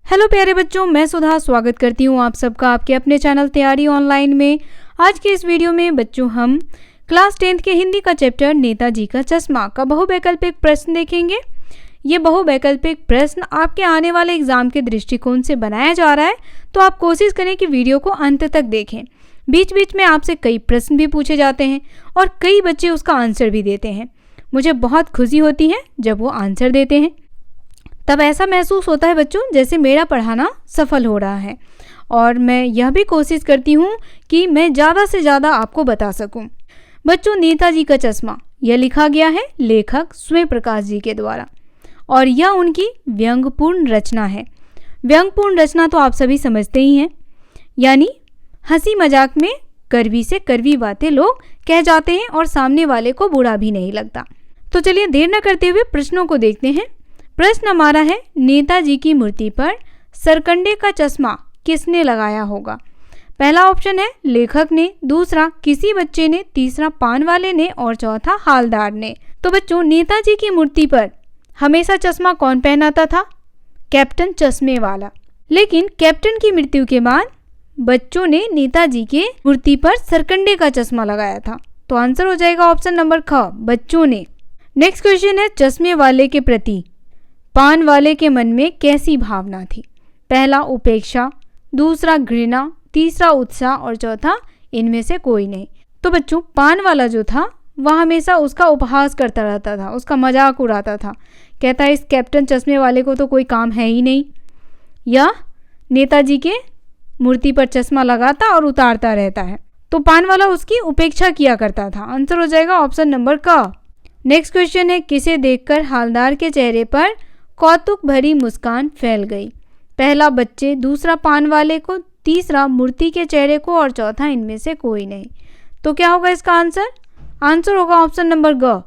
Hello प्यारे बच्चों, मैं सुधा स्वागत करती हूँ आप सबका आपके अपने चैनल तैयारी ऑनलाइन में। आज के इस वीडियो में बच्चों हम क्लास 10th के हिंदी का चैप्टर नेताजी का चश्मा का बहुवैकल्पिक प्रश्न देखेंगे। ये बहुवैकल्पिक प्रश्न आपके आने वाले एग्जाम के दृष्टिकोण से बनाया जा रहा है, तो आप कोशिश करें कि वीडियो को अंत तक देखें। बीच बीच में आपसे कई प्रश्न भी पूछे जाते हैं और कई बच्चे उसका आंसर भी देते हैं। मुझे बहुत खुशी होती है जब वो आंसर देते हैं, तब ऐसा महसूस होता है बच्चों जैसे मेरा पढ़ाना सफल हो रहा है। और मैं यह भी कोशिश करती हूँ कि मैं ज़्यादा से ज़्यादा आपको बता सकूँ। बच्चों, नेताजी का चश्मा यह लिखा गया है लेखक स्वयं प्रकाश जी के द्वारा और यह उनकी व्यंग्यपूर्ण रचना है। व्यंग्यपूर्ण रचना तो आप सभी समझते ही हैं, यानी हंसी मजाक में कड़वी से कड़वी बातें लोग कह जाते हैं और सामने वाले को बुरा भी नहीं लगता। तो चलिए देर न करते हुए प्रश्नों को देखते हैं। प्रश्न हमारा है, नेताजी की मूर्ति पर सरकंडे का चश्मा किसने लगाया होगा? पहला ऑप्शन है लेखक ने, दूसरा किसी बच्चे ने, तीसरा पान वाले ने और चौथा हालदार ने। तो बच्चों, नेताजी की मूर्ति पर हमेशा चश्मा कौन पहनाता था? कैप्टन चश्मे वाला। लेकिन कैप्टन की मृत्यु के बाद बच्चों ने नेताजी के मूर्ति पर सरकंडे का चश्मा लगाया था। तो आंसर हो जाएगा ऑप्शन नंबर ख, बच्चों ने। नेक्स्ट क्वेश्चन है, चश्मे वाले के प्रति पान वाले के मन में कैसी भावना थी? पहला उपेक्षा, दूसरा घृणा, तीसरा उत्साह और चौथा इनमें से कोई नहीं। तो बच्चों, पान वाला जो था वह हमेशा उसका उपहास करता रहता था, उसका मजाक उड़ाता था। कहता है इस कैप्टन चश्मे वाले को तो कोई काम है ही नहीं, यह नेताजी के मूर्ति पर चश्मा लगाता और उतारता रहता है। तो पान वाला उसकी उपेक्षा किया करता था। आंसर हो जाएगा ऑप्शन नंबर क। नेक्स्ट क्वेश्चन है, किसे देखकर हालदार के चेहरे पर कौतुक भरी मुस्कान फैल गई? पहला बच्चे, दूसरा पान वाले को, तीसरा मूर्ति के चेहरे को और चौथा इनमें से कोई नहीं। तो क्या होगा इसका आंसर? आंसर होगा ऑप्शन नंबर ग,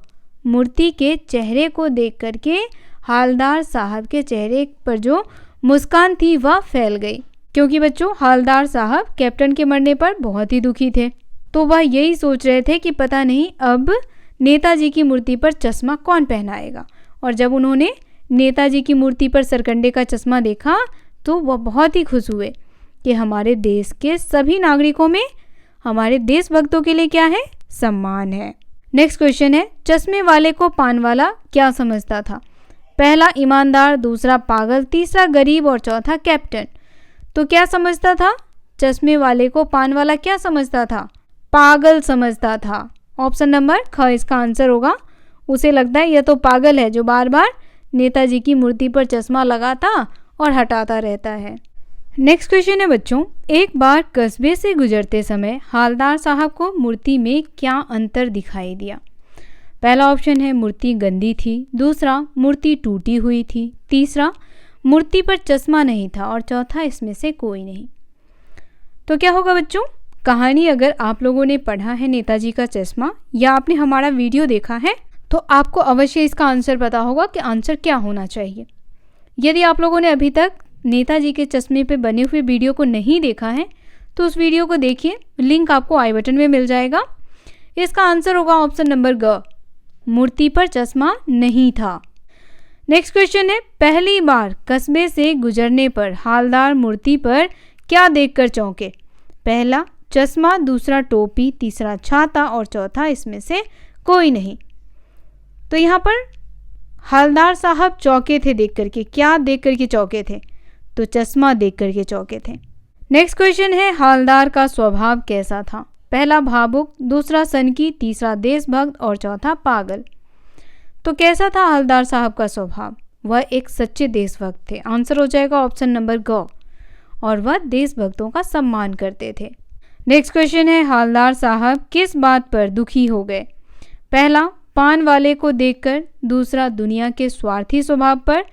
मूर्ति के चेहरे को देख करके हालदार साहब के चेहरे पर जो मुस्कान थी वह फैल गई। क्योंकि बच्चों, हालदार साहब कैप्टन के मरने पर बहुत ही दुखी थे, तो वह यही सोच रहे थे कि पता नहीं अब नेताजी की मूर्ति पर चश्मा कौन पहनाएगा। और जब उन्होंने नेताजी की मूर्ति पर सरकंडे का चश्मा देखा तो वह बहुत ही खुश हुए कि हमारे देश के सभी नागरिकों में हमारे देशभक्तों के लिए क्या है? सम्मान है। नेक्स्ट क्वेश्चन है, चश्मे वाले को पान वाला क्या समझता था? पहला ईमानदार, दूसरा पागल, तीसरा गरीब और चौथा कैप्टन। तो क्या समझता था? चश्मे वाले को पान वाला क्या समझता था? पागल समझता था। ऑप्शन नंबर ख इसका आंसर होगा। उसे लगता है यह तो पागल है जो बार बार नेताजी की मूर्ति पर चश्मा लगाता और हटाता रहता है। नेक्स्ट क्वेश्चन है बच्चों, एक बार कस्बे से गुजरते समय हालदार साहब को मूर्ति में क्या अंतर दिखाई दिया? पहला ऑप्शन है मूर्ति गंदी थी, दूसरा मूर्ति टूटी हुई थी, तीसरा मूर्ति पर चश्मा नहीं था और चौथा इसमें से कोई नहीं। तो क्या होगा बच्चों? कहानी अगर आप लोगों ने पढ़ा है नेताजी का चश्मा या आपने हमारा वीडियो देखा है तो आपको अवश्य इसका आंसर पता होगा कि आंसर क्या होना चाहिए। यदि आप लोगों ने अभी तक नेताजी के चश्मे पे बने हुए वीडियो को नहीं देखा है तो उस वीडियो को देखिए, लिंक आपको आई बटन में मिल जाएगा। इसका आंसर होगा ऑप्शन नंबर ग, मूर्ति पर चश्मा नहीं था। नेक्स्ट क्वेश्चन है, पहली बार कस्बे से गुजरने पर हालदार मूर्ति पर क्या देखकर चौंके? पहला चश्मा, दूसरा टोपी, तीसरा छाता और चौथा इसमें से कोई नहीं। तो यहाँ पर हालदार साहब चौंके थे देख करके। क्या देख करके चौंके थे? तो चश्मा देख करके चौंके थे। नेक्स्ट क्वेश्चन है, हालदार का स्वभाव कैसा था? पहला भावुक, दूसरा सनकी, तीसरा देशभक्त और चौथा पागल। तो कैसा था हालदार साहब का स्वभाव? वह एक सच्चे देशभक्त थे। आंसर हो जाएगा ऑप्शन नंबर ग, और वह देशभक्तों का सम्मान करते थे। नेक्स्ट क्वेश्चन है, हालदार साहब किस बात पर दुखी हो गए? पहला पान वाले को देखकर, दूसरा दुनिया के स्वार्थी स्वभाव पर,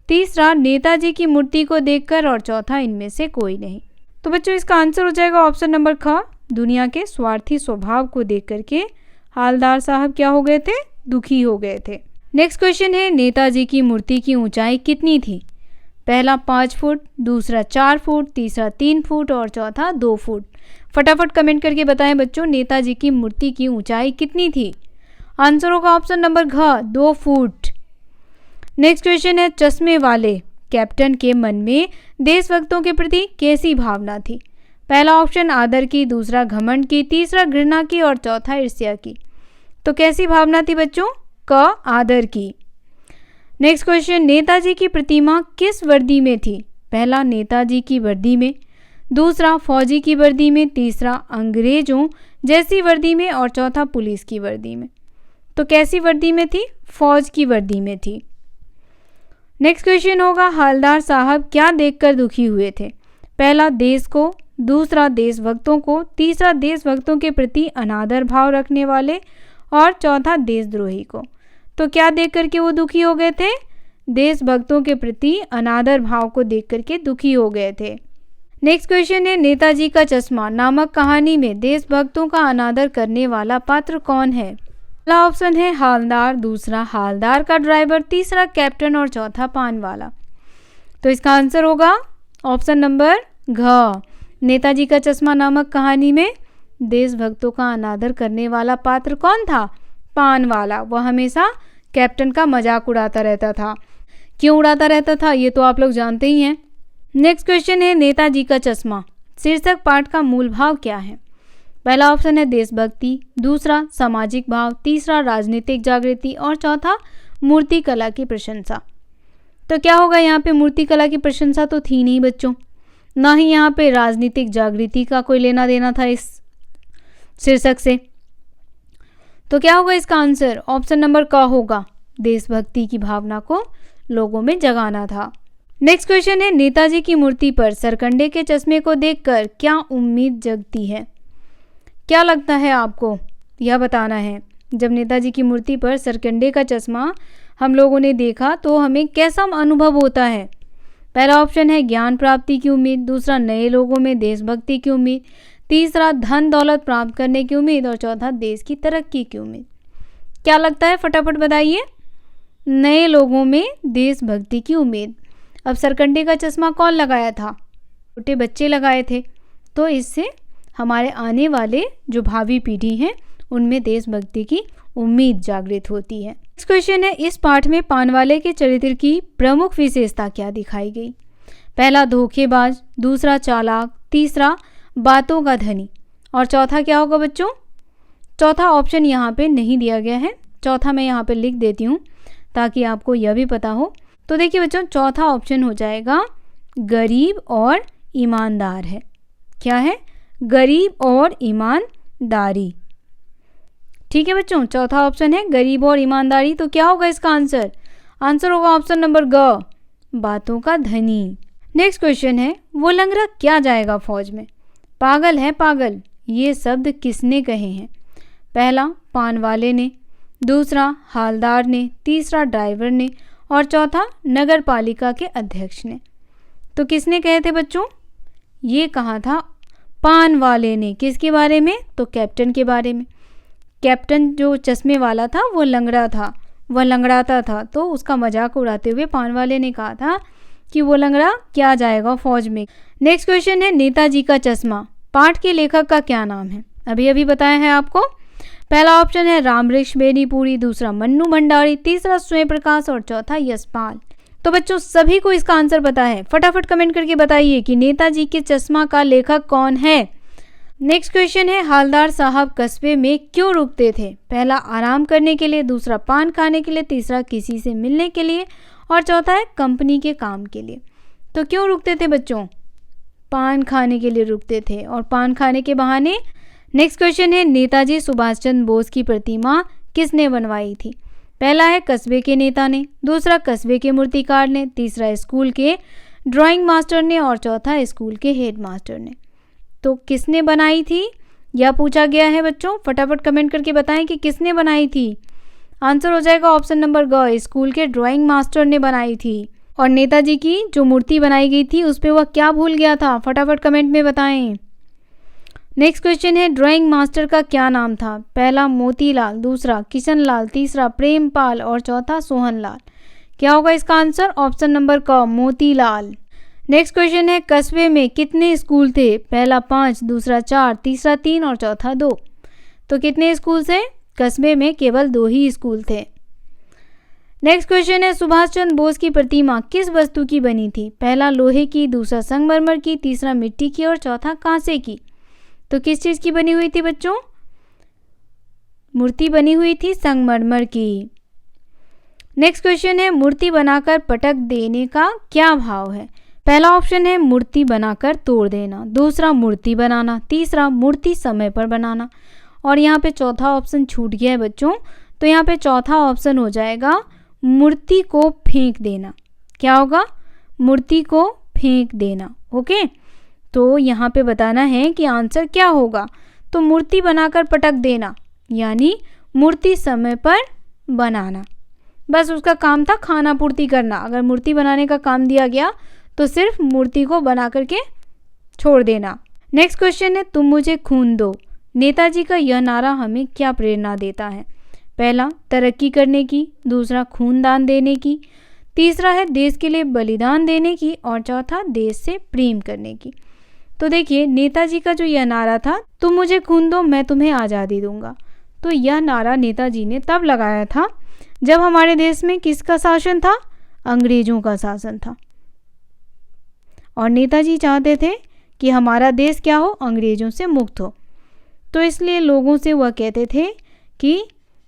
तीसरा नेताजी की मूर्ति को देखकर और चौथा इनमें से कोई नहीं। तो बच्चों, इसका आंसर हो जाएगा ऑप्शन नंबर ख, दुनिया के स्वार्थी स्वभाव को देख करके हालदार साहब क्या हो गए थे? दुखी हो गए थे। नेक्स्ट क्वेश्चन है, नेताजी की मूर्ति की ऊंचाई कितनी थी? पहला 5 फुट, दूसरा 4 फुट, तीसरा 3 फुट और चौथा 2 फुट। फटाफट कमेंट करके बताएं बच्चों, नेताजी की मूर्ति की ऊंचाई कितनी थी? आंसर होगा ऑप्शन नंबर घ, 2 फुट। नेक्स्ट क्वेश्चन है, चश्मे वाले कैप्टन के मन में देशभक्तों के प्रति कैसी भावना थी? पहला ऑप्शन आदर की, दूसरा घमंड की, तीसरा घृणा की और चौथा ईर्ष्या की। तो कैसी भावना थी बच्चों? क, आदर की। नेक्स्ट क्वेश्चन, नेताजी की प्रतिमा किस वर्दी में थी? पहला नेताजी की वर्दी में, दूसरा फौजी की वर्दी में, तीसरा अंग्रेजों जैसी वर्दी में और चौथा पुलिस की वर्दी में। तो कैसी वर्दी में थी? फौज की वर्दी में थी। नेक्स्ट क्वेश्चन होगा, हवलदार साहब क्या देखकर दुखी हुए थे? पहला देश को, दूसरा देशभक्तों को, तीसरा देशभक्तों के प्रति अनादर भाव रखने वाले और चौथा देशद्रोही को। तो क्या देख करके वो दुखी हो गए थे? देशभक्तों के प्रति अनादर भाव को देख करके दुखी हो गए थे। नेक्स्ट क्वेश्चन है, नेताजी का चश्मा नामक कहानी में देशभक्तों का अनादर करने वाला पात्र कौन है? पहला ऑप्शन है हवलदार, दूसरा हवलदार का ड्राइवर, तीसरा कैप्टन और चौथा पान वाला। तो इसका आंसर होगा ऑप्शन नंबर घ। नेताजी का चश्मा नामक कहानी में देशभक्तों का अनादर करने वाला पात्र कौन था? पान वाला। वह हमेशा कैप्टन का मजाक उड़ाता रहता था। क्यों उड़ाता रहता था ये तो आप लोग जानते ही हैं। नेक्स्ट क्वेश्चन है, नेताजी का चश्मा शीर्षक पाठ का मूल भाव क्या है? पहला ऑप्शन है देशभक्ति, दूसरा सामाजिक भाव, तीसरा राजनीतिक जागृति और चौथा मूर्ति कला की प्रशंसा। तो क्या होगा यहाँ पे? मूर्ति कला की प्रशंसा तो थी नहीं बच्चों, ना ही यहाँ पे राजनीतिक जागृति का कोई लेना देना था इस शीर्षक से। तो क्या होगा इसका आंसर? ऑप्शन नंबर क होगा, देशभक्ति की भावना को लोगों में जगाना था। नेक्स्ट क्वेश्चन है, नेताजी की मूर्ति पर सरकंडे के चश्मे को देखकर क्या उम्मीद जगती है? क्या लगता है आपको? यह बताना है। जब नेताजी की मूर्ति पर सरकंडे का चश्मा हम लोगों ने देखा तो हमें कैसा अनुभव होता है? पहला ऑप्शन है ज्ञान प्राप्ति की उम्मीद, दूसरा नए लोगों में देशभक्ति की उम्मीद, तीसरा धन दौलत प्राप्त करने की उम्मीद और चौथा देश की तरक्की की उम्मीद। क्या लगता है? फटाफट बताइए। नए लोगों में देशभक्ति की उम्मीद। अब सरकंडे का चश्मा कौन लगाया था? छोटे बच्चे लगाए थे। तो इससे हमारे आने वाले जो भावी पीढ़ी हैं उनमें देशभक्ति की उम्मीद जागृत होती है। नेक्स्ट क्वेश्चन है, इस पाठ में पानवाले के चरित्र की प्रमुख विशेषता क्या दिखाई गई? पहला धोखेबाज, दूसरा चालाक, तीसरा बातों का धनी और चौथा क्या होगा बच्चों? चौथा ऑप्शन यहाँ पे नहीं दिया गया है। चौथा मैं यहाँ पे लिख देती हूँ ताकि आपको यह भी पता हो। तो देखिए बच्चों, चौथा ऑप्शन हो जाएगा गरीब और ईमानदार है। क्या है? गरीब और ईमानदारी। ठीक है बच्चों, चौथा ऑप्शन है गरीब और ईमानदारी। तो क्या होगा इसका आंसर? आंसर होगा ऑप्शन नंबर ग, बातों का धनी। नेक्स्ट क्वेश्चन है, वो लंगड़ा क्या जाएगा फौज में? पागल है पागल, ये शब्द किसने कहे हैं? पहला पान वाले ने, दूसरा हवलदार ने, तीसरा ड्राइवर ने और चौथा नगर पालिका के अध्यक्ष ने। तो किसने कहे थे बच्चों? ये कहा था पान वाले ने। किसके बारे में? तो कैप्टन के बारे में। कैप्टन जो चश्मे वाला था वो लंगड़ा था, वह लंगड़ाता था, तो उसका मजाक उड़ाते हुए पान वाले ने कहा था कि वो लंगड़ा क्या जाएगा फौज में। नेक्स्ट क्वेश्चन है, नेताजी का चश्मा पाठ के लेखक का क्या नाम है? अभी अभी बताया है आपको। पहला ऑप्शन है रामवृक्ष बेनीपुरी, दूसरा मन्नू भंडारी, तीसरा स्वयं प्रकाश और चौथा यशपाल। तो बच्चों सभी को इसका आंसर पता है। फटाफट कमेंट करके बताइए कि नेताजी के चश्मा का लेखक कौन है। नेक्स्ट क्वेश्चन है, हवलदार साहब कस्बे में क्यों रुकते थे? पहला आराम करने के लिए, दूसरा पान खाने के लिए, तीसरा किसी से मिलने के लिए और चौथा है कंपनी के काम के लिए। तो क्यों रुकते थे बच्चों? पान खाने के लिए रुकते थे और पान खाने के बहाने। नेक्स्ट क्वेश्चन है, नेताजी सुभाष चंद्र बोस की प्रतिमा किसने बनवाई थी? पहला है कस्बे के नेता ने, दूसरा कस्बे के मूर्तिकार ने, तीसरा स्कूल के ड्राइंग मास्टर ने और चौथा स्कूल के हेड मास्टर ने। तो किसने बनाई थी यह पूछा गया है बच्चों। फटाफट कमेंट करके बताएं कि किसने बनाई थी। आंसर हो जाएगा ऑप्शन नंबर ग, स्कूल के ड्राइंग मास्टर ने बनाई थी। और नेताजी की जो मूर्ति बनाई गई थी उस पर वह क्या भूल गया था? फटाफट कमेंट में बताएं। नेक्स्ट क्वेश्चन है, ड्राइंग मास्टर का क्या नाम था? पहला मोतीलाल, दूसरा किशनलाल, तीसरा प्रेमपाल और चौथा सोहनलाल। क्या होगा इसका आंसर? ऑप्शन नंबर क, मोतीलाल। नेक्स्ट क्वेश्चन है, कस्बे में कितने स्कूल थे? पहला 5, दूसरा 4, तीसरा 3 और चौथा 2। तो कितने स्कूल थे? कस्बे में केवल 2 ही स्कूल थे। नेक्स्ट क्वेश्चन है, सुभाष चंद्र बोस की प्रतिमा किस वस्तु की बनी थी? पहला लोहे की, दूसरा संगमरमर की, तीसरा मिट्टी की और चौथा कांसे की। तो किस चीज की बनी हुई थी बच्चों? मूर्ति बनी हुई थी संगमरमर की। नेक्स्ट क्वेश्चन है, मूर्ति बनाकर पटक देने का क्या भाव है? पहला ऑप्शन है मूर्ति बनाकर तोड़ देना, दूसरा मूर्ति बनाना, तीसरा मूर्ति समय पर बनाना और यहाँ पे चौथा ऑप्शन छूट गया है बच्चों। तो यहाँ पे चौथा ऑप्शन हो जाएगा मूर्ति को फेंक देना। क्या होगा? मूर्ति को फेंक देना। ओके, तो यहाँ पे बताना है कि आंसर क्या होगा। तो मूर्ति बनाकर पटक देना यानी मूर्ति समय पर बनाना, बस उसका काम था खाना पूर्ति करना। अगर मूर्ति बनाने का काम दिया गया तो सिर्फ मूर्ति को बना करके छोड़ देना। नेक्स्ट क्वेश्चन है, तुम मुझे खून दो। नेताजी का यह नारा हमें क्या प्रेरणा देता है? पहला तरक्की करने की, दूसरा खून दान देने की, तीसरा है देश के लिए बलिदान देने की और चौथा देश से प्रेम करने की। तो देखिए नेताजी का जो यह नारा था, तुम मुझे खून दो मैं तुम्हें आज़ादी दूंगा, तो यह नारा नेताजी ने तब लगाया था जब हमारे देश में किसका शासन था? अंग्रेजों का शासन था। और नेताजी चाहते थे कि हमारा देश क्या हो? अंग्रेजों से मुक्त हो। तो इसलिए लोगों से वह कहते थे कि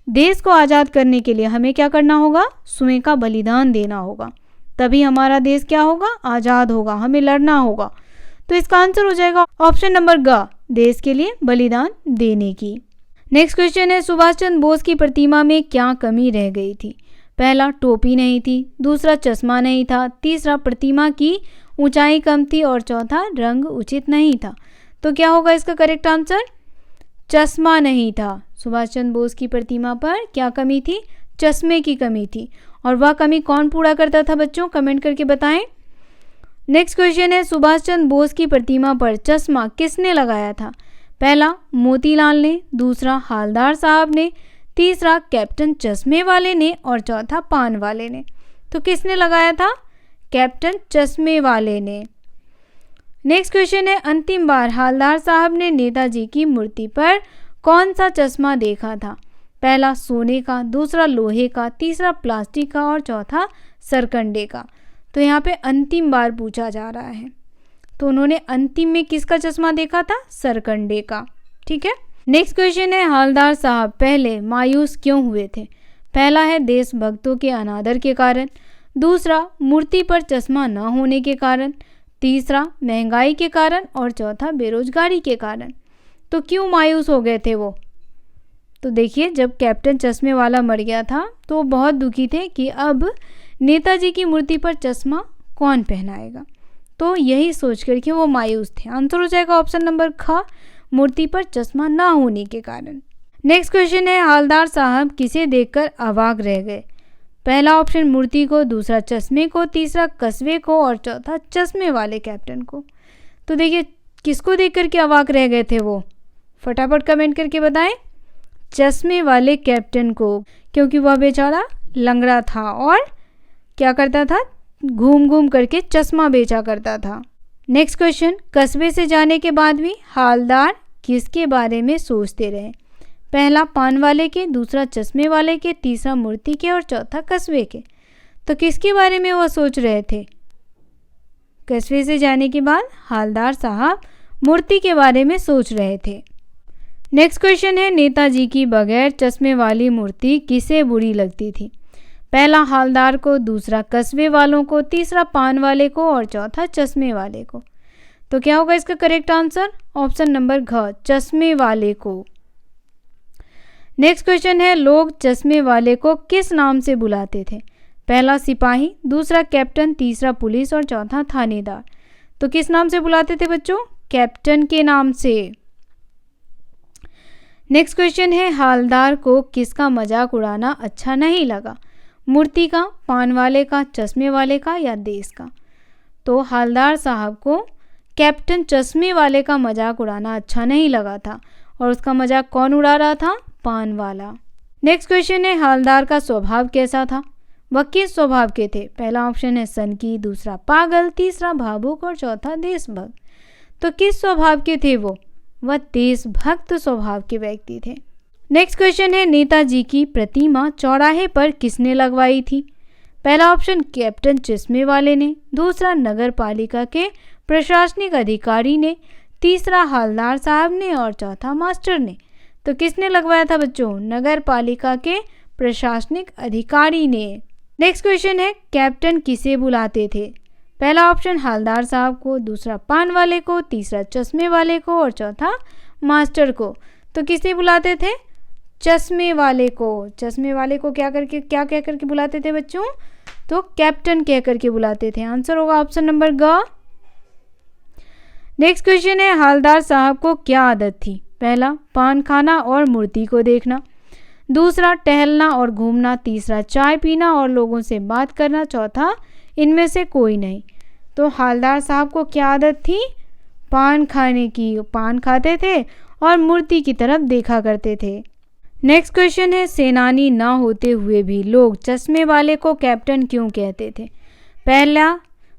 देश को आज़ाद करने के लिए हमें क्या करना होगा? स्वयं का बलिदान देना होगा, तभी हमारा देश क्या होगा? आज़ाद होगा, हमें लड़ना होगा। तो इसका आंसर हो जाएगा ऑप्शन नंबर ग, देश के लिए बलिदान देने की। नेक्स्ट क्वेश्चन है, सुभाष चंद्र बोस की प्रतिमा में क्या कमी रह गई थी? पहला टोपी नहीं थी, दूसरा चश्मा नहीं था, तीसरा प्रतिमा की ऊंचाई कम थी और चौथा रंग उचित नहीं था। तो क्या होगा इसका करेक्ट आंसर? चश्मा नहीं था। सुभाष चंद्र बोस की प्रतिमा पर क्या कमी थी? चश्मे की कमी थी। और वह कमी कौन पूरा करता था बच्चों? कमेंट करके बताएं। नेक्स्ट क्वेश्चन है, सुभाष चंद्र बोस की प्रतिमा पर चश्मा किसने लगाया था? पहला मोतीलाल ने, दूसरा हालदार साहब ने, तीसरा कैप्टन चश्मे वाले ने और चौथा पान वाले ने। तो किसने लगाया था? कैप्टन चश्मे वाले ने। नेक्स्ट क्वेश्चन है, अंतिम बार हालदार साहब ने नेताजी की मूर्ति पर कौन सा चश्मा देखा था? पहला सोने का, दूसरा लोहे का, तीसरा प्लास्टिक का और चौथा सरकंडे का। तो यहाँ पे अंतिम बार पूछा जा रहा है, तो उन्होंने अंतिम में किसका चश्मा देखा था? सरकंडे का। ठीक है। नेक्स्ट क्वेश्चन है, हालदार साहब पहले मायूस क्यों हुए थे? पहला है देशभक्तों के अनादर के कारण, दूसरा मूर्ति पर चश्मा न होने के कारण, तीसरा महंगाई के कारण और चौथा बेरोजगारी के कारण। तो क्यों मायूस हो गए थे वो? तो देखिए जब कैप्टन चश्मे वाला मर गया था तो वो बहुत दुखी थे कि अब नेताजी की मूर्ति पर चश्मा कौन पहनाएगा, तो यही सोच करके वो मायूस थे। आंसर हो जाएगा ऑप्शन नंबर ख, मूर्ति पर चश्मा ना होने के कारण। नेक्स्ट क्वेश्चन है, हालदार साहब किसे देखकर अवाक रह गए? पहला ऑप्शन मूर्ति को, दूसरा चश्मे को, तीसरा कस्बे को और चौथा चश्मे वाले कैप्टन को। तो देखिए किसको देख करके अवाक रह गए थे वो? फटाफट कमेंट करके बताएं। चश्मे वाले कैप्टन को, क्योंकि वह बेचारा लंगड़ा था और क्या करता था? घूम घूम करके चश्मा बेचा करता था। नेक्स्ट क्वेश्चन, कस्बे से जाने के बाद भी हालदार किसके बारे में सोचते रहे? पहला पान वाले के, दूसरा चश्मे वाले के, तीसरा मूर्ति के और चौथा कस्बे के। तो किसके बारे में वह सोच रहे थे? कस्बे से जाने के बाद हालदार साहब मूर्ति के बारे में सोच रहे थे। नेक्स्ट क्वेश्चन है, नेताजी की बगैर चश्मे वाली मूर्ति किसे बुरी लगती थी? पहला हालदार को, दूसरा कस्बे वालों को, तीसरा पान वाले को और चौथा चश्मे वाले को। तो क्या होगा इसका करेक्ट आंसर? ऑप्शन नंबर घ, चश्मे वाले को। नेक्स्ट क्वेश्चन है, लोग चश्मे वाले को किस नाम से बुलाते थे? पहला सिपाही, दूसरा कैप्टन, तीसरा पुलिस और चौथा थानेदार। तो किस नाम से बुलाते थे बच्चों? कैप्टन के नाम से। नेक्स्ट क्वेश्चन है, हालदार को किसका मजाक उड़ाना अच्छा नहीं लगा? मूर्ति का, पान वाले का, चश्मे वाले का या देश का? तो हालदार साहब को कैप्टन चश्मे वाले का मजाक उड़ाना अच्छा नहीं लगा था और उसका मजाक कौन उड़ा रहा था? पान वाला। नेक्स्ट क्वेश्चन है, हालदार का स्वभाव कैसा था? वह किस स्वभाव के थे? पहला ऑप्शन है सनकी, दूसरा पागल, तीसरा भावुक और चौथा देशभक्त। तो किस स्वभाव के थे वो? वह देशभक्त स्वभाव के व्यक्ति थे। नेक्स्ट क्वेश्चन है, नेताजी की प्रतिमा चौराहे पर किसने लगवाई थी? पहला ऑप्शन कैप्टन चश्मे वाले ने, दूसरा नगर पालिका के प्रशासनिक अधिकारी ने, तीसरा हालदार साहब ने और चौथा मास्टर ने। तो किसने लगवाया था बच्चों? नगर पालिका के प्रशासनिक अधिकारी ने। नेक्स्ट क्वेश्चन है, कैप्टन किसे बुलाते थे? पहला ऑप्शन हालदार साहब को, दूसरा पान वाले को, तीसरा चश्मे वाले को और चौथा मास्टर को। तो किसे बुलाते थे? चश्मे वाले को। चश्मे वाले को क्या कह करके बुलाते थे बच्चों? तो कैप्टन कह करके बुलाते थे। आंसर होगा ऑप्शन नंबर ग। नेक्स्ट क्वेश्चन है, हालदार साहब को क्या आदत थी? पहला पान खाना और मूर्ति को देखना, दूसरा टहलना और घूमना, तीसरा चाय पीना और लोगों से बात करना, चौथा इनमें से कोई नहीं। तो हालदार साहब को क्या आदत थी? पान खाने की। पान खाते थे और मूर्ति की तरफ देखा करते थे। नेक्स्ट क्वेश्चन है, सेनानी ना होते हुए भी लोग चश्मे वाले को कैप्टन क्यों कहते थे?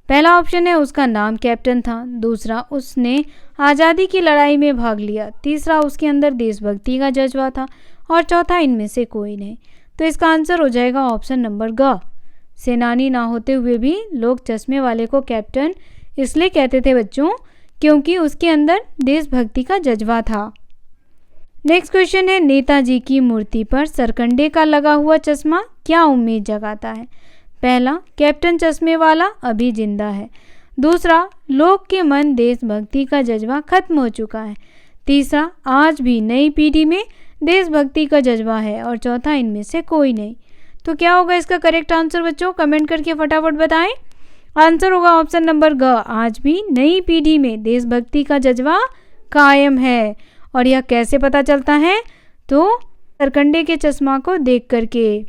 पहला ऑप्शन है उसका नाम कैप्टन था, दूसरा उसने आज़ादी की लड़ाई में भाग लिया, तीसरा उसके अंदर देशभक्ति का जज्बा था और चौथा इनमें से कोई नहीं। तो इसका आंसर हो जाएगा ऑप्शन नंबर ग। सेनानी ना होते हुए भी लोग चश्मे वाले को कैप्टन इसलिए कहते थे बच्चों क्योंकि उसके अंदर देशभक्ति का जज्बा था। नेक्स्ट क्वेश्चन है, नेताजी की मूर्ति पर सरकंडे का लगा हुआ चश्मा क्या उम्मीद जगाता है? पहला कैप्टन चश्मे वाला अभी जिंदा है, दूसरा लोग के मन देशभक्ति का जज्बा खत्म हो चुका है, तीसरा आज भी नई पीढ़ी में देशभक्ति का जज्बा है और चौथा इनमें से कोई नहीं। तो क्या होगा इसका करेक्ट आंसर बच्चों? कमेंट करके फटाफट बताएं। आंसर होगा ऑप्शन नंबर ग, आज भी नई पीढ़ी में देशभक्ति का जज्बा कायम है। और यह कैसे पता चलता है? तो सरकंडे के चश्मा को देख करके।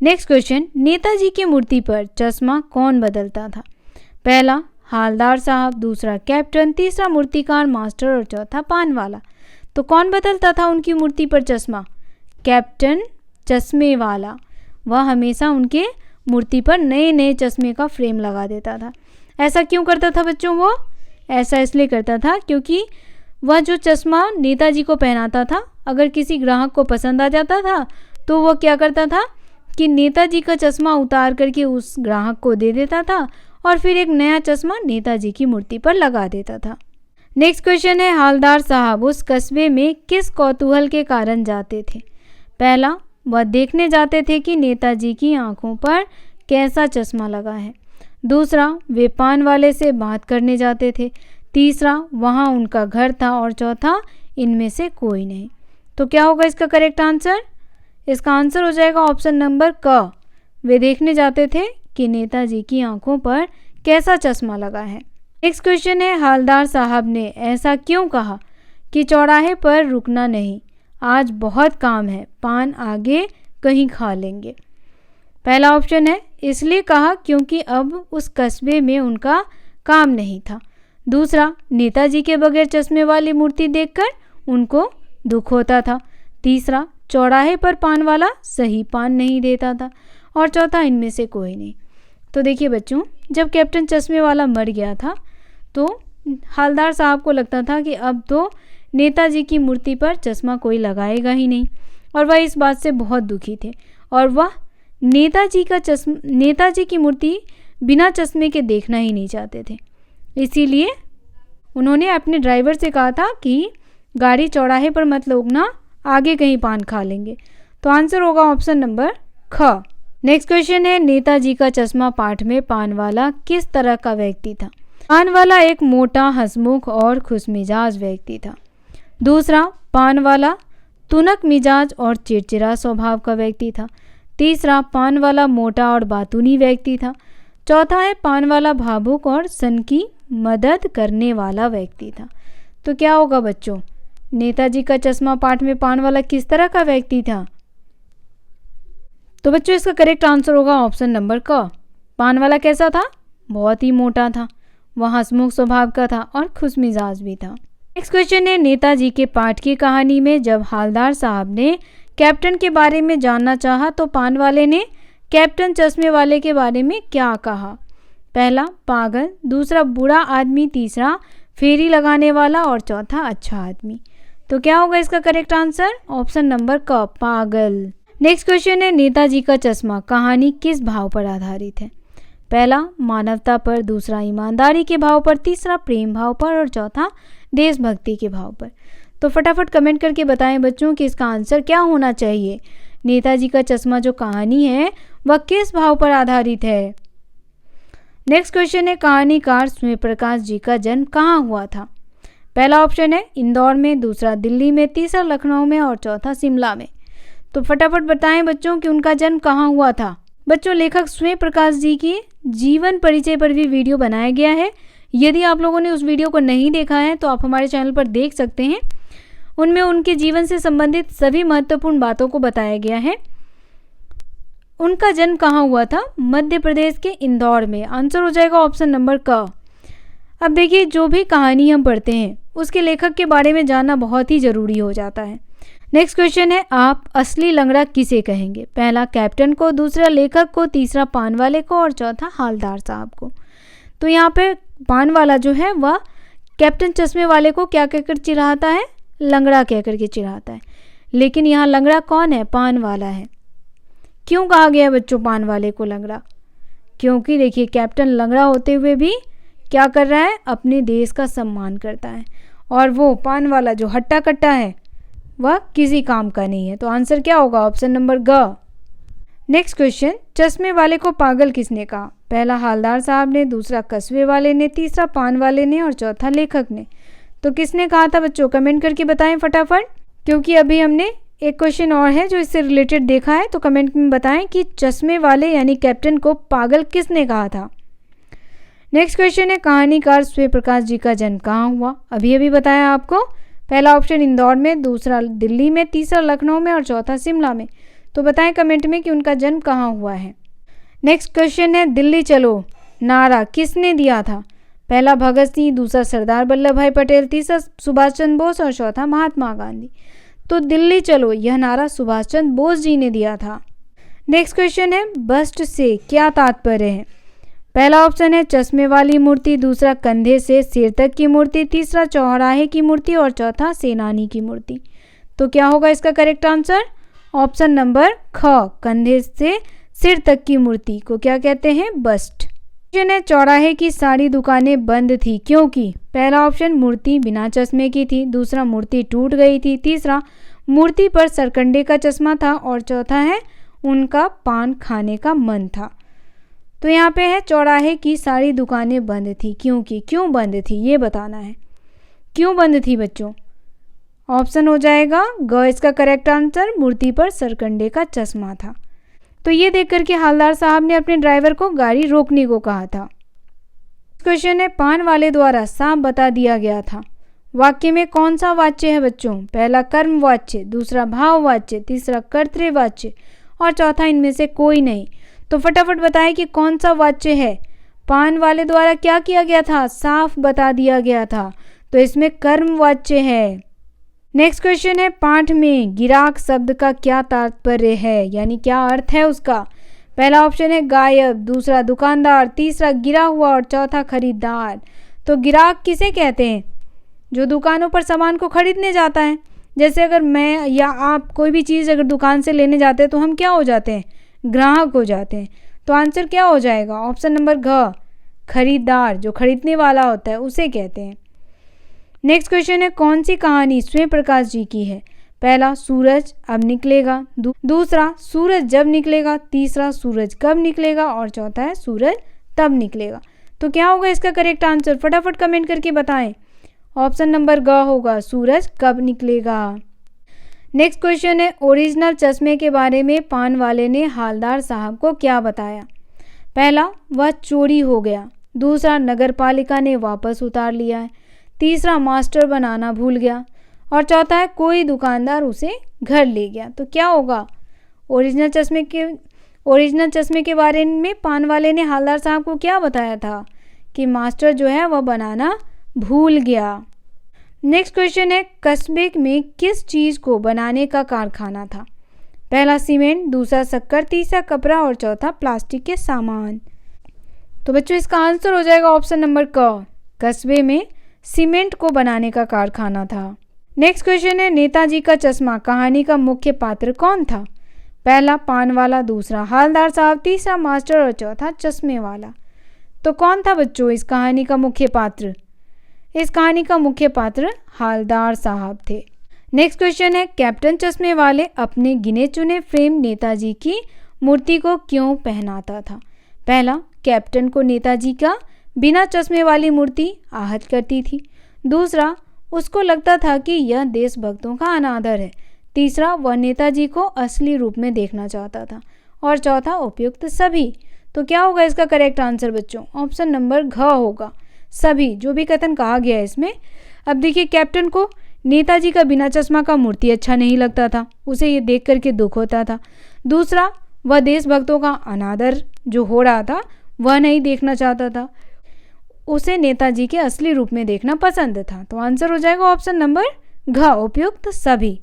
नेक्स्ट क्वेश्चन, नेताजी की मूर्ति पर चश्मा कौन बदलता था? पहला हालदार साहब, दूसरा कैप्टन, तीसरा मूर्तिकार मास्टर और चौथा पान वाला। तो कौन बदलता था उनकी मूर्ति पर चश्मा? कैप्टन चश्मे वाला। वह हमेशा उनके मूर्ति पर नए नए चश्मे का फ्रेम लगा देता था। ऐसा क्यों करता था बच्चों? वो ऐसा इसलिए करता था क्योंकि वह जो चश्मा नेताजी को पहनाता था, अगर किसी ग्राहक को पसंद आ जाता था तो वो क्या करता था कि नेताजी का चश्मा उतार करके उस ग्राहक को दे देता था और फिर एक नया चश्मा नेताजी की मूर्ति पर लगा देता था। नेक्स्ट क्वेश्चन है, हालदार साहब उस कस्बे में किस कौतूहल के कारण जाते थे? पहला वह देखने जाते थे कि नेताजी की आंखों पर कैसा चश्मा लगा है, दूसरा वे पान वाले से बात करने जाते थे, तीसरा वहाँ उनका घर था और चौथा इनमें से कोई नहीं। तो क्या होगा इसका करेक्ट आंसर? इसका आंसर हो जाएगा ऑप्शन नंबर क, वे देखने जाते थे कि नेताजी की आंखों पर कैसा चश्मा लगा है। नेक्स्ट क्वेश्चन है, हालदार साहब ने ऐसा क्यों कहा कि चौराहे पर रुकना नहीं, आज बहुत काम है, पान आगे कहीं खा लेंगे? पहला ऑप्शन है इसलिए कहा क्योंकि अब उस कस्बे में उनका काम नहीं था, दूसरा नेताजी के बगैर चश्मे वाली मूर्ति देखकर उनको दुख होता था, तीसरा चौराहे पर पान वाला सही पान नहीं देता था और चौथा इनमें से कोई नहीं। तो देखिए बच्चों, जब कैप्टन चश्मे वाला मर गया था तो हालदार साहब को लगता था कि अब तो नेताजी की मूर्ति पर चश्मा कोई लगाएगा ही नहीं और वह इस बात से बहुत दुखी थे और वह नेताजी की मूर्ति बिना चश्मे के देखना ही नहीं चाहते थे। इसीलिए उन्होंने अपने ड्राइवर से कहा था कि गाड़ी चौराहे पर मत रोकना, आगे कहीं पान खा लेंगे। तो आंसर होगा ऑप्शन नंबर ख। नेक्स्ट क्वेश्चन है, नेताजी का चश्मा पाठ में पान वाला किस तरह का व्यक्ति था? पान वाला एक मोटा, हंसमुख और खुशमिजाज व्यक्ति था, दूसरा पान वाला तुनक मिजाज और चिड़चिड़ा स्वभाव का व्यक्ति था, तीसरा पान वाला मोटा और बातूनी व्यक्ति था, चौथा है पान वाला भावुक और सन की मदद करने वाला व्यक्ति था। तो क्या होगा बच्चों, नेताजी का चश्मा पाठ में पान वाला किस तरह का व्यक्ति था? तो बच्चों इसका करेक्ट आंसर होगा ऑप्शन नंबर क। पान वाला कैसा था? बहुत ही मोटा था, वह हंसमुख स्वभाव का था और खुशमिजाज भी था। नेक्स्ट क्वेश्चन है, नेताजी के पाठ की कहानी में जब हालदार साहब ने कैप्टन के बारे में जानना चाहा तो पान वाले ने कैप्टन चश्मे वाले के बारे में क्या कहा? पहला पागल, दूसरा बुरा आदमी, तीसरा फेरी लगाने वाला और चौथा अच्छा आदमी। तो क्या होगा इसका करेक्ट आंसर? ऑप्शन नंबर क, पागल। नेक्स्ट क्वेश्चन है, नेताजी का चश्मा कहानी किस भाव पर आधारित है? पहला मानवता पर, दूसरा ईमानदारी के भाव पर, तीसरा प्रेम भाव पर और चौथा देशभक्ति के भाव पर। तो फटाफट कमेंट करके बताएं बच्चों कि इसका आंसर क्या होना चाहिए। नेताजी का चश्मा जो कहानी है वह किस भाव पर आधारित है? नेक्स्ट क्वेश्चन है, कहानीकार सूर्य प्रकाश जी का जन्म कहाँ हुआ था? पहला ऑप्शन है इंदौर में, दूसरा दिल्ली में, तीसरा लखनऊ में और चौथा शिमला में। तो फटाफट बताएं बच्चों कि उनका जन्म कहाँ हुआ था। बच्चों, लेखक सूर्य प्रकाश जी की जीवन परिचय पर भी वीडियो बनाया गया है। यदि आप लोगों ने उस वीडियो को नहीं देखा है तो आप हमारे चैनल पर देख सकते हैं। उनमें उनके जीवन से संबंधित सभी महत्वपूर्ण बातों को बताया गया है। उनका जन्म कहाँ हुआ था? मध्य प्रदेश के इंदौर में। आंसर हो जाएगा ऑप्शन नंबर क। अब देखिए, जो भी कहानी हम पढ़ते हैं उसके लेखक के बारे में जानना बहुत ही ज़रूरी हो जाता है। नेक्स्ट क्वेश्चन है, आप असली लंगड़ा किसे कहेंगे? पहला कैप्टन को, दूसरा लेखक को, तीसरा पान वाले को और चौथा हालदार साहब को। तो यहाँ पे पान वाला जो है वह कैप्टन चश्मे वाले को क्या कहकर चिढ़ाता है? लंगड़ा कहकर के चिढ़ाता है। लेकिन यहाँ लंगड़ा कौन है? पान वाला है। क्यों कहा गया बच्चों पान वाले को लंगड़ा? क्योंकि देखिए, कैप्टन लंगड़ा होते हुए भी क्या कर रहा है? अपने देश का सम्मान करता है। और वो पान वाला जो हट्टा कट्टा है वह किसी काम का नहीं है। तो आंसर क्या होगा? ऑप्शन नंबर ग। नेक्स्ट क्वेश्चन, चश्मे वाले को पागल किसने कहा? पहला हालदार साहब ने, दूसरा कस्बे वाले ने, तीसरा पान वाले ने और चौथा लेखक ने। तो किसने कहा था बच्चों? कमेंट करके बताएं फटाफट, क्योंकि अभी हमने एक क्वेश्चन और है जो इससे रिलेटेड देखा है। तो कमेंट में बताएं कि चश्मे वाले यानी कैप्टन को पागल किसने कहा था। नेक्स्ट क्वेश्चन है, कहानीकार सूर्य प्रकाश जी का जन्म कहाँ हुआ? अभी अभी बताया आपको। पहला ऑप्शन इंदौर में, दूसरा दिल्ली में, तीसरा लखनऊ में और चौथा शिमला में। तो बताएं कमेंट में कि उनका जन्म कहाँ हुआ है। नेक्स्ट क्वेश्चन है, दिल्ली चलो नारा किसने दिया था? पहला भगत सिंह, दूसरा सरदार वल्लभ भाई पटेल, तीसरा सुभाष चंद्र बोस और चौथा महात्मा गांधी। तो दिल्ली चलो यह नारा सुभाष चंद्र बोस जी ने दिया था। नेक्स्ट क्वेश्चन है, बस्ट से क्या तात्पर्य है? पहला ऑप्शन है चश्मे वाली मूर्ति, दूसरा कंधे से सिर तक की मूर्ति, तीसरा चौराहे की मूर्ति और चौथा सेनानी की मूर्ति। तो क्या होगा इसका करेक्ट आंसर? ऑप्शन नंबर ख, कंधे से सिर तक की मूर्ति को क्या कहते हैं? बस्ट। क्वेश्चन है, चौराहे की सारी दुकानें बंद थी क्योंकि? पहला ऑप्शन मूर्ति बिना चश्मे की थी, दूसरा मूर्ति टूट गई थी, तीसरा मूर्ति पर सरकंडे का चश्मा था और चौथा है उनका पान खाने का मन था। तो यहाँ पे है चौराहे की सारी दुकानें बंद थी क्योंकि। क्यों बंद थी ये बताना है। क्यों बंद थी बच्चों? ऑप्शन हो जाएगा ग इसका करेक्ट आंसर, मूर्ति पर सरकंडे का चश्मा था। तो ये देख करके हालदार साहब ने अपने ड्राइवर को गाड़ी रोकने को कहा था। क्वेश्चन है, पान वाले द्वारा साफ बता दिया गया था। वाक्य में कौन सा वाच्य है बच्चों? पहला कर्म वाच्य, दूसरा भाव वाच्य, तीसरा कर्तृ वाच्य और चौथा इनमें से कोई नहीं। तो फटाफट बताएं कि कौन सा वाच्य है। पान वाले द्वारा क्या किया गया था? साफ बता दिया गया था। तो इसमें कर्म वाच्य है। नेक्स्ट क्वेश्चन है, पाठ में गिराक शब्द का क्या तात्पर्य है, यानी क्या अर्थ है उसका? पहला ऑप्शन है गायब, दूसरा दुकानदार, तीसरा गिरा हुआ और चौथा खरीदार। तो गिराक किसे कहते हैं? जो दुकानों पर सामान को खरीदने जाता है। जैसे अगर मैं या आप कोई भी चीज़ अगर दुकान से लेने जाते हैं तो हम क्या हो जाते हैं? ग्राहक हो जाते हैं। तो आंसर क्या हो जाएगा? ऑप्शन नंबर घ, खरीदार, जो खरीदने वाला होता है उसे कहते हैं। नेक्स्ट क्वेश्चन है, कौन सी कहानी सूर्य प्रकाश जी की है? पहला सूरज अब निकलेगा, दूसरा सूरज जब निकलेगा, तीसरा सूरज कब निकलेगा और चौथा है सूरज तब निकलेगा। तो क्या होगा इसका करेक्ट आंसर? फटाफट कमेंट करके बताएं। ऑप्शन नंबर ग होगा, सूरज कब निकलेगा। नेक्स्ट क्वेश्चन है, ओरिजिनल चश्मे के बारे में पान वाले ने हालदार साहब को क्या बताया? पहला वह चोरी हो गया, दूसरा नगर पालिका ने वापस उतार लिया है, तीसरा मास्टर बनाना भूल गया और चौथा है कोई दुकानदार उसे घर ले गया। तो क्या होगा? ओरिजिनल चश्मे के बारे में पान वाले ने हालदार साहब को क्या बताया था? कि मास्टर जो है वह बनाना भूल गया। नेक्स्ट क्वेश्चन है, कस्बे में किस चीज़ को बनाने का कारखाना था? पहला सीमेंट, दूसरा शक्कर, तीसरा कपड़ा और चौथा प्लास्टिक के सामान। तो बच्चों इसका आंसर हो जाएगा ऑप्शन नंबर क, कस्बे में सीमेंट को बनाने का कारखाना था। नेक्स्ट क्वेश्चन है, नेताजी का चश्मा कहानी का मुख्य पात्र कौन था? पहला पान वाला, दूसरा हालदार साहब, तीसरा मास्टर और चौथा चश्मे वाला। तो कौन था बच्चों इस कहानी का मुख्य पात्र? इस कहानी का मुख्य पात्र हालदार साहब थे। नेक्स्ट क्वेश्चन है, कैप्टन चश्मे वाले अपने गिने चुने फ्रेम नेताजी की मूर्ति को क्यों पहनाता था? पहला, कैप्टन को नेताजी का बिना चश्मे वाली मूर्ति आहत करती थी। दूसरा, उसको लगता था कि यह देशभक्तों का अनादर है। तीसरा, वह नेताजी को असली रूप में देखना चाहता था। और चौथा, उपयुक्त सभी। तो क्या होगा इसका करेक्ट आंसर बच्चों? ऑप्शन नंबर घ होगा, सभी। जो भी कथन कहा गया है इसमें। अब देखिए, कैप्टन को नेताजी का बिना चश्मा का मूर्ति अच्छा नहीं लगता था, उसे ये देख करके दुख होता था। दूसरा, वह देशभक्तों का अनादर जो हो रहा था वह नहीं देखना चाहता था, उसे नेताजी के असली रूप में देखना पसंद था। तो आंसर हो जाएगा ऑप्शन नंबर घ, उपयुक्त सभी।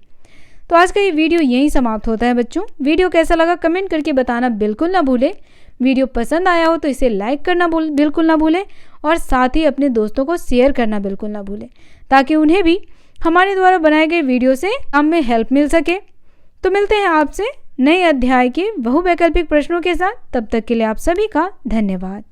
तो आज का ये वीडियो यहीं समाप्त होता है बच्चों। वीडियो कैसा लगा कमेंट करके बताना बिल्कुल ना भूलें। वीडियो पसंद आया हो तो इसे लाइक करना बिल्कुल ना भूलें और साथ ही अपने दोस्तों को शेयर करना बिल्कुल ना भूलें, ताकि उन्हें भी हमारे द्वारा बनाए गए वीडियो से काम में हेल्प मिल सके। तो मिलते हैं आपसे नए अध्याय के बहुवैकल्पिक प्रश्नों के साथ। तब तक के लिए आप सभी का धन्यवाद।